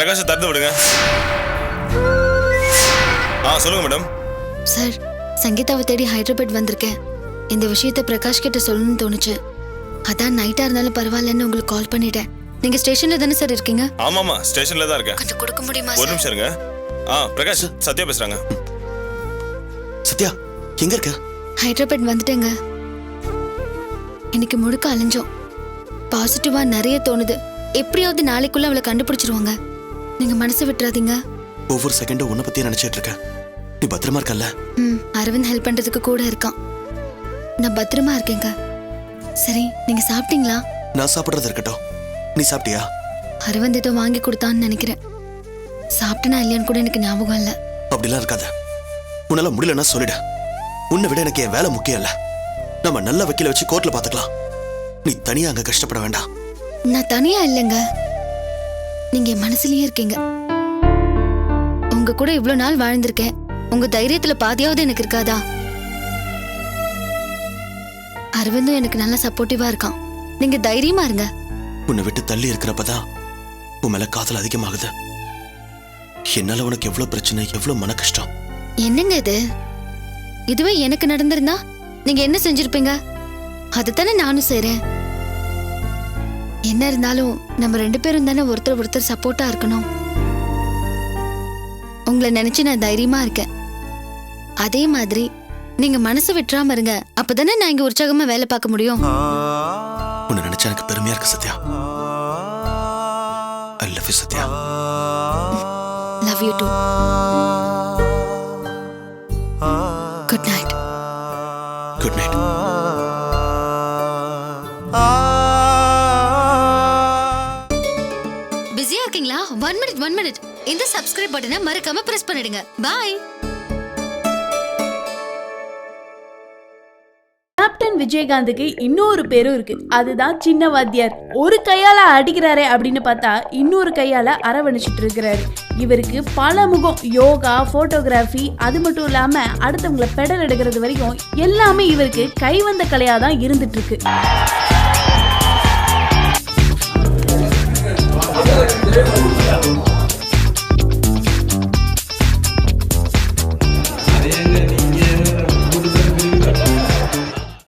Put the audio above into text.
பிரகாஷை திறந்து விடுங்க. சொல்லுங்க மேடம். சார், சங்கீதாவை தேடி ஹைதராபாத் வந்திருக்கேன். இந்த விஷயத்தை பிரகாஷ் கிட்ட சொல்லணும்னு தோணுச்சு. அதான் நைட்டா இருந்தாலும் பரவாயில்லன்னு உங்களுக்கு கால் பண்ணிட்டேன். நீங்க ஸ்டேஷன்ல தானே சார் இருக்கீங்க? ஆமாமா, ஸ்டேஷன்ல தான் இருக்கேன். கொஞ்சம் கொடுக்க முடியுமா? ஒரு நிமிஷம் இருங்க. பிரகாஷ், சத்யா பேசுறாங்க. சத்யா எங்க இருக்க? ஹைதராபாத் வந்துட்டேங்க. இன்னைக்கு முழுக்க அலைஞ்சோம். பாசிட்டிவா நிறைய தோணுது. எப்படியாவது நாளைக்குள்ள அவளை கண்டுபிடிச்சிருவாங்க. நீங்க மனசு விட்டுறாதீங்க. ஒவ்வொரு செகண்டும் உன்னை பத்தி நினைச்சிட்டு இருக்க. நீ பத்திரமா இருக்கல்ல? அரவிந்த் ஹெல்ப் பண்றதுக்கு கூட இருக்கான். நான் பத்திரமா இருக்கேங்க. சரி, நீங்க சாப்பிட்டீங்களா? நான் சாப்பிடுறது இருக்கட்டும், நீ சாப்பிட்டியா? அரவிந்த் ஏதோ வாங்கி கொடுத்தான்னு நினைக்கிறேன். சாப்பிட்டனா இல்லையான்னு கூட எனக்கு ஞாபகம் இல்ல. அப்படிலாம் இருக்காத. உன்னால முடியலன்னா சொல்லிட. உன்னை விட எனக்கு என் வேலை முக்கியம் இல்ல. நம்ம நல்ல வக்கீல வச்சு கோர்ட்ல பாத்துக்கலாம். நீ தனியா அங்க கஷ்டப்பட வேண்டாம். நான் தனியா இல்லைங்க, நீங்க என் மனசுலயே இருக்கீங்க. உங்க கூட இவ்வளவு நாள் வாழ்ந்திருக்கேன். உங்க தைரியத்துல பாதியாவது எனக்கு இருக்காதா? அரவிந்தும் எனக்கு நல்ல சப்போர்ட்டிவா இருக்கான். நீங்க தைரியமா இருங்க. உன்னை விட்டு தள்ளி இருக்கிறப்பதான் உன் மேல காதல் அதிகமாகுது. என்னால உனக்கு எவ்வளவு பிரச்சனை, எவ்வளவு மன கஷ்டம். என்னங்க இது? இதுவே எனக்கு நடந்திருந்தா நீங்க என்ன செஞ்சிருப்பீங்க? அதுதானே நானும் செய்றேன். என்ன இருந்தாலும் நம்ம 2 பேரும் தானே ஒருத்தர் ஒருத்தர் சப்போர்ட்டா இருக்கணும். உங்களை நினைச்சு நான் தைரியமா இருக்கேன். அதே மாதிரி நீங்க மனசு விட்டுறாம இருங்க. அப்பதானே நான் இங்க உற்சாகமா வேலை பார்க்க முடியும். உன்னை நினைச்சா எனக்கு பெருமையா இருக்கு Sathya. I love you Sathya. Love you too. Good night. Good night. பிஸியா இருக்கீங்களா? 1 minute. இந்த subscribe பட்டனை மறக்காம பிரஸ் பண்ணிடுங்க. Bye. கேப்டன் விஜயகாந்துக்கு இன்னொரு பேரும் இருக்கு, அதுதான் சின்ன வாத்தியார். ஒரு கையால அடிக்கிறாரே அப்படின்னு பார்த்தா இன்னொரு கையால அரவணைச்சிட்டு இருக்கிறாரு. இவருக்கு பல முகம். யோகா, போட்டோகிராஃபி, அது மட்டும் இல்லாம அடுத்தவங்களை பெடல் எடுக்கிறது வரைக்கும் எல்லாமே இவருக்கு கைவந்த கலையா தான் இருந்துட்டு இருக்கு.